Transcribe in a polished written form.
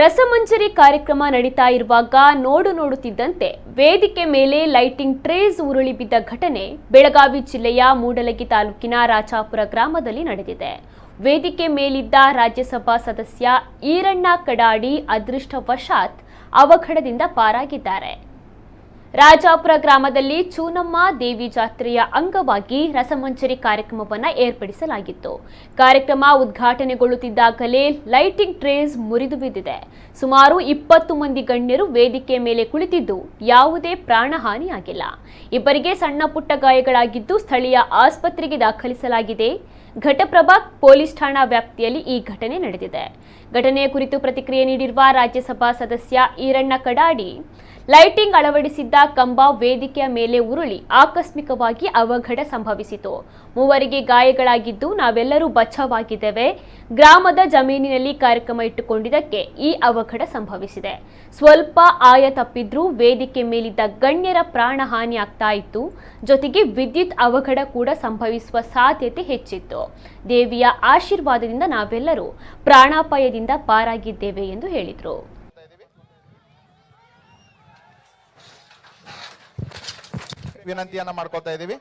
ರಸಮಂಜರಿ ಕಾರ್ಯಕ್ರಮ ನಡೀತಾ ಇರುವಾಗ ನೋಡುತ್ತಿದ್ದಂತೆ ವೇದಿಕೆ ಮೇಲೆ ಲೈಟಿಂಗ್ ಟ್ರೇಸ್ ಉರುಳಿ ಬಿದ್ದ ಘಟನೆ ಬೆಳಗಾವಿ ಜಿಲ್ಲೆಯ ಮೂಡಲಗಿ ತಾಲೂಕಿನ ರಾಜಾಪುರ ಗ್ರಾಮದಲ್ಲಿ ನಡೆದಿದೆ. ವೇದಿಕೆ ಮೇಲಿದ್ದ ರಾಜ್ಯಸಭಾ ಸದಸ್ಯ ಈರಣ್ಣ ಕಡಾಡಿ ಅದೃಷ್ಟವಶಾತ್ ಅವಘಡದಿಂದ ಪಾರಾಗಿದ್ದಾರೆ. ರಾಜಾಪುರ ಗ್ರಾಮದಲ್ಲಿ ಚೂನಮ್ಮ ದೇವಿ ಜಾತ್ರೆಯ ಅಂಗವಾಗಿ ರಸಮಂಜರಿ ಕಾರ್ಯಕ್ರಮವನ್ನು ಏರ್ಪಡಿಸಲಾಗಿತ್ತು. ಕಾರ್ಯಕ್ರಮ ಉದ್ಘಾಟನೆಗೊಳ್ಳುತ್ತಿದ್ದಾಗಲೇ ಲೈಟಿಂಗ್ ಟ್ರೇಸ್ ಮುರಿದು ಬಿದ್ದಿದೆ. ಸುಮಾರು 20 ಮಂದಿ ಗಣ್ಯರು ವೇದಿಕೆ ಮೇಲೆ ಕುಳಿತಿದ್ದು ಯಾವುದೇ ಪ್ರಾಣಹಾನಿಯಾಗಿಲ್ಲ. ಇಬ್ಬರಿಗೆ ಸಣ್ಣ ಪುಟ್ಟ ಗಾಯಗಳಾಗಿದ್ದು ಸ್ಥಳೀಯ ಆಸ್ಪತ್ರೆಗೆ ದಾಖಲಿಸಲಾಗಿದೆ. ಘಟಪ್ರಭಾ ಪೊಲೀಸ್ ಠಾಣಾ ವ್ಯಾಪ್ತಿಯಲ್ಲಿ ಈ ಘಟನೆ ನಡೆದಿದೆ. ಘಟನೆಯ ಕುರಿತು ಪ್ರತಿಕ್ರಿಯೆ ನೀಡಿರುವ ರಾಜ್ಯಸಭಾ ಸದಸ್ಯ ಈರಣ್ಣ ಕಡಾಡಿ, ಲೈಟಿಂಗ್ ಅಳವಡಿಸಿದ್ದ ಕಂಬ ವೇದಿಕೆಯ ಮೇಲೆ ಉರುಳಿ ಆಕಸ್ಮಿಕವಾಗಿ ಅವಘಡ ಸಂಭವಿಸಿತು. 3 ಗಾಯಗಳಾಗಿದ್ದು ನಾವೆಲ್ಲರೂ ಬಚಾವಾಗಿದ್ದೇವೆ. ಗ್ರಾಮದ ಜಮೀನಿನಲ್ಲಿ ಕಾರ್ಯಕ್ರಮ ಇಟ್ಟುಕೊಂಡಿದ್ದಕ್ಕೆ ಈ ಅವಘಡ ಸಂಭವಿಸಿದೆ. ಸ್ವಲ್ಪ ಆಯ ತಪ್ಪಿದ್ರೂ ವೇದಿಕೆ ಮೇಲಿದ್ದ ಗಣ್ಯರ ಪ್ರಾಣಹಾನಿ ಆಗ್ತಾ ಇತ್ತು. ಜೊತೆಗೆ ವಿದ್ಯುತ್ ಅವಘಡ ಕೂಡ ಸಂಭವಿಸುವ ಸಾಧ್ಯತೆ ಹೆಚ್ಚಿತ್ತು. ದೇವಿಯ ಆಶೀರ್ವಾದದಿಂದ ನಾವೆಲ್ಲರೂ ಪ್ರಾಣಾಪಾಯದಿಂದ ಪಾರಾಗಿದ್ದೇವೆ ಎಂದು ಹೇಳಿದರು. ವಿನಂತಿಯನ್ನ ಮಾಡ್ಕೊತಾ ಇದೀವಿ.